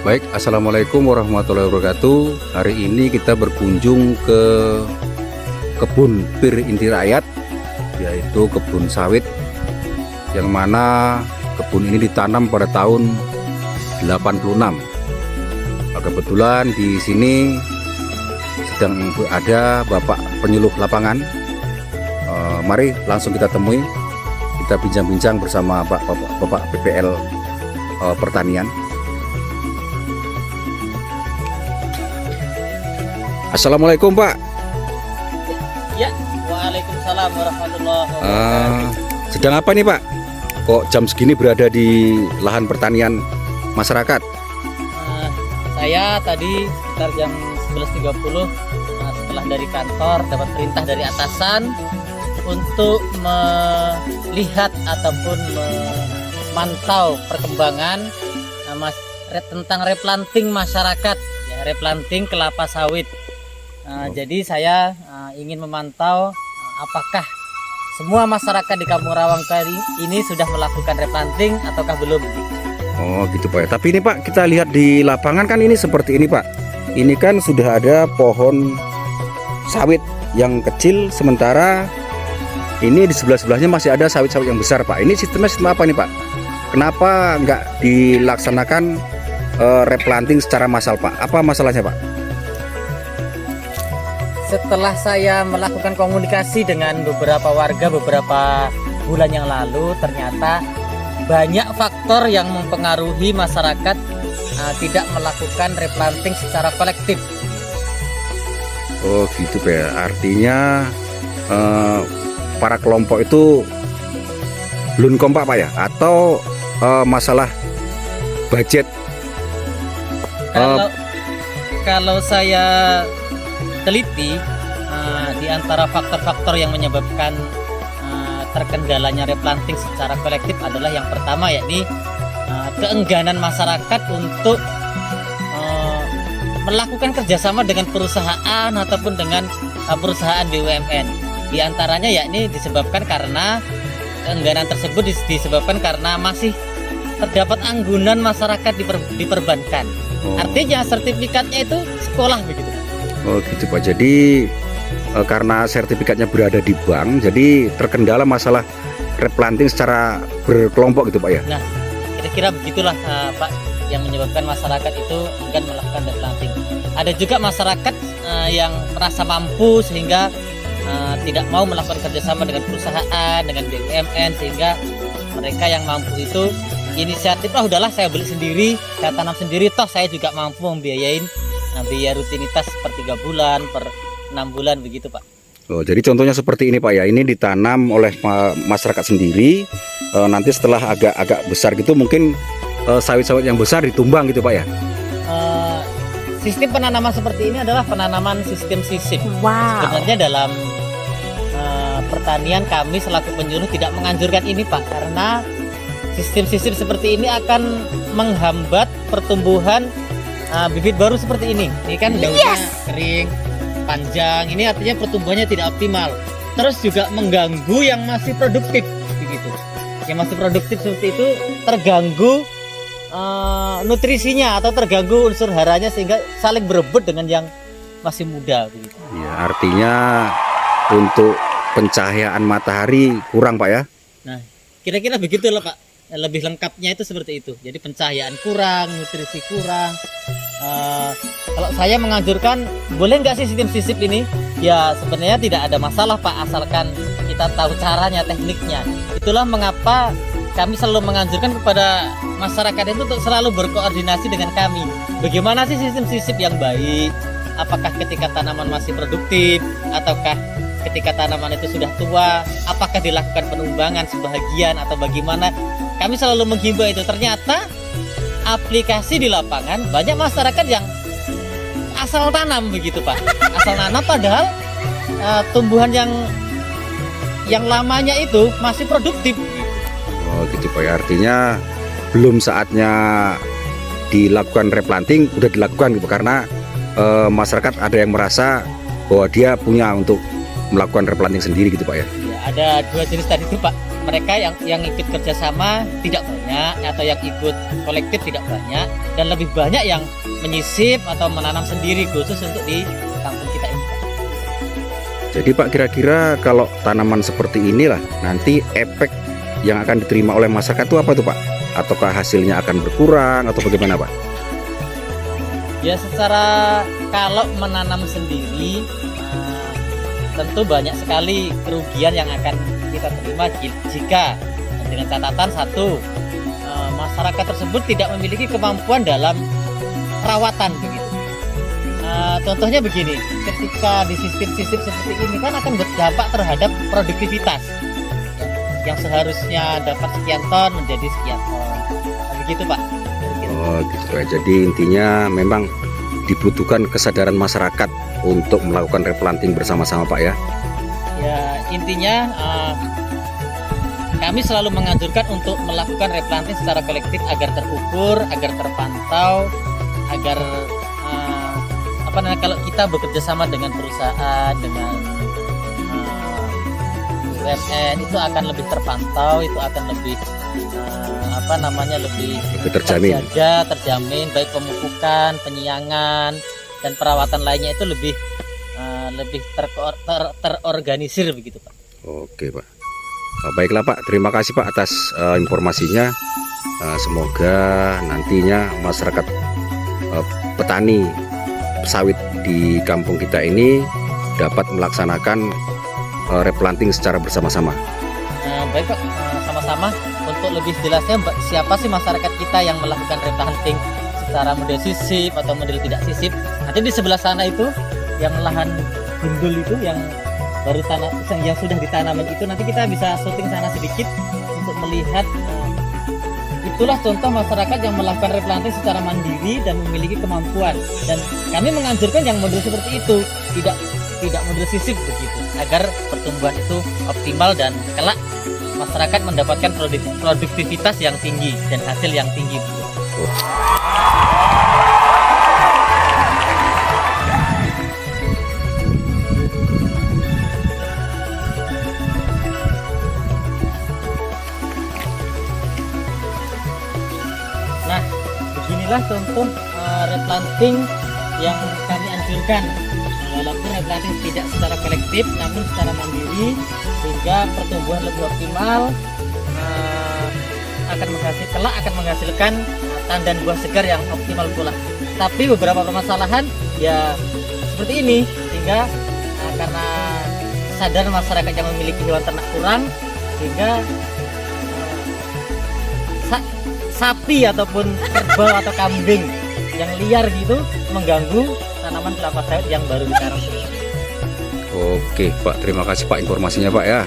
Baik, Assalamualaikum warahmatullahi wabarakatuh. Hari ini kita berkunjung ke kebun Pir Inti Rakyat, yaitu kebun sawit, yang mana kebun ini ditanam pada tahun 86. Kebetulan di sini sedang ada Bapak penyuluh lapangan. Mari langsung kita temui, kita bincang-bincang bersama Bapak PPL Pertanian. Assalamualaikum Pak. Ya, waalaikumsalam warahmatullahi wabarakatuh. Sedang apa nih Pak? Kok jam segini berada di lahan pertanian masyarakat? Saya tadi sekitar jam 11.30 setelah dari kantor dapat perintah dari atasan untuk melihat ataupun memantau perkembangan tentang replanting masyarakat, ya, replanting kelapa sawit. Jadi saya ingin memantau apakah semua masyarakat di Kampung Rawang Kali ini sudah melakukan replanting ataukah belum. Oh gitu Pak ya. Tapi ini Pak, kita lihat di lapangan kan ini seperti ini Pak. Ini kan sudah ada pohon sawit yang kecil, sementara ini di sebelah-sebelahnya masih ada sawit-sawit yang besar Pak. Ini sistemnya sistem apa nih Pak? Kenapa nggak dilaksanakan replanting secara massal Pak? Apa masalahnya Pak? Setelah saya melakukan komunikasi dengan beberapa warga beberapa bulan yang lalu, ternyata banyak faktor yang mempengaruhi masyarakat tidak melakukan replanting secara kolektif. Oh gitu Pak ya. Artinya para kelompok itu belum kompak Pak ya? Atau masalah budget? Kalau saya teliti, di antara faktor-faktor yang menyebabkan terkendalanya replanting secara kolektif adalah yang pertama, yakni keengganan masyarakat untuk melakukan kerjasama dengan perusahaan ataupun dengan perusahaan BUMN. Di antaranya yakni disebabkan karena keengganan tersebut disebabkan karena masih terdapat anggunan masyarakat diperbankan. Artinya sertifikatnya itu sekolah begitu. Oh gitu Pak. Jadi karena sertifikatnya berada di bank, jadi terkendala masalah replanting secara berkelompok gitu Pak ya. Nah, kira-kira begitulah Pak, yang menyebabkan masyarakat itu enggan melakukan replanting. Ada juga masyarakat yang merasa mampu sehingga tidak mau melakukan kerjasama dengan perusahaan, dengan BUMN, sehingga mereka yang mampu itu inisiatif, udahlah saya beli sendiri, saya tanam sendiri, toh saya juga mampu membiayain biaya rutinitas per 3 bulan, per 6 bulan begitu Pak. Oh, jadi contohnya seperti ini Pak ya. Ini ditanam oleh masyarakat sendiri. Nanti setelah agak besar gitu mungkin sawit-sawit yang besar ditumbang gitu Pak ya. Sistem penanaman seperti ini adalah penanaman sistem sisip. Wow. Sebenarnya dalam pertanian kami selaku penyuluh tidak menganjurkan ini Pak, karena sistem sisip seperti ini akan menghambat pertumbuhan bibit baru seperti ini. Ini kan daunnya kering, panjang. Ini artinya pertumbuhannya tidak optimal. Terus juga mengganggu yang masih produktif begitu. Yang masih produktif seperti itu terganggu nutrisinya atau terganggu unsur haranya sehingga saling berebut dengan yang masih muda begitu. Ya, artinya untuk pencahayaan matahari kurang Pak ya. Nah, kira-kira begitulah Pak. Lebih lengkapnya itu seperti itu. Jadi pencahayaan kurang, nutrisi kurang. Kalau saya menganjurkan, boleh nggak sih sistem sisip ini? Ya sebenarnya tidak ada masalah Pak, asalkan kita tahu caranya, tekniknya. Itulah mengapa kami selalu menganjurkan kepada masyarakat itu untuk selalu berkoordinasi dengan kami. Bagaimana sih sistem sisip yang baik? Apakah ketika tanaman masih produktif, ataukah ketika tanaman itu sudah tua? Apakah dilakukan penumbangan sebahagian atau bagaimana? Kami selalu menghimbau itu. Ternyata aplikasi di lapangan banyak masyarakat yang asal tanam begitu Pak. Asal tanam padahal tumbuhan yang lamanya itu masih produktif. Oh gitu Pak ya. Artinya belum saatnya dilakukan replanting, udah dilakukan gitu, karena masyarakat ada yang merasa bahwa dia punya untuk melakukan replanting sendiri gitu Pak ya. Ya, ada dua jenis tadi itu Pak. mereka yang ikut kerjasama tidak banyak, atau yang ikut kolektif tidak banyak, dan lebih banyak yang menyisip atau menanam sendiri khusus untuk di kampung kita ini. Jadi Pak, kira-kira kalau tanaman seperti inilah nanti efek yang akan diterima oleh masyarakat itu apa tuh Pak? Ataukah hasilnya akan berkurang atau bagaimana Pak? Ya, secara kalau menanam sendiri tentu banyak sekali kerugian yang akan kita terima jika dengan catatan satu, masyarakat tersebut tidak memiliki kemampuan dalam perawatan begitu. Contohnya begini, ketika di sistem-sistem seperti ini kan akan berdampak terhadap produktivitas yang seharusnya dapat sekian ton menjadi sekian ton. Begitu Pak. Oh gitu Pak. Jadi intinya memang dibutuhkan kesadaran masyarakat untuk melakukan replanting bersama-sama Pak ya. Ya, intinya kami selalu menganjurkan untuk melakukan replanting secara kolektif agar terukur, agar terpantau, agar kalau kita bekerja sama dengan perusahaan, dengan BUMN, itu akan lebih terpantau, itu akan lebih lebih terjamin. terjamin, baik pemupukan, penyiangan, dan perawatan lainnya itu lebih terorganisir begitu Pak. Oke Pak. Baiklah Pak, terima kasih Pak atas informasinya. Semoga nantinya masyarakat petani sawit di kampung kita ini dapat melaksanakan replanting secara bersama-sama. Baik Pak, sama-sama. Untuk lebih jelasnya, siapa sih masyarakat kita yang melakukan replanting secara model sisip atau model tidak sisip? Nanti di sebelah sana itu, yang lahan gundul itu, yang baru yang sudah ditanaman itu, nanti kita bisa syuting sana sedikit untuk melihat. Itulah contoh masyarakat yang melakukan replanting secara mandiri dan memiliki kemampuan. Dan kami menganjurkan yang model seperti itu, tidak model sisip begitu, agar pertumbuhan itu optimal dan kelak masyarakat mendapatkan produktivitas yang tinggi dan hasil yang tinggi. Nah, beginilah contoh replanting yang kami anjurkan. Walaupun replanting tidak secara kolektif, namun secara mandiri, sehingga pertumbuhan lebih optimal, akan menghasilkan tandan buah segar yang optimal pula. Tapi beberapa permasalahan ya seperti ini, sehingga karena sadar masyarakat yang memiliki hewan ternak kurang, sehingga sapi ataupun kerbau atau kambing yang liar gitu mengganggu tanaman kelapa sawit yang baru ditanam. Oke Pak, terima kasih Pak informasinya Pak ya.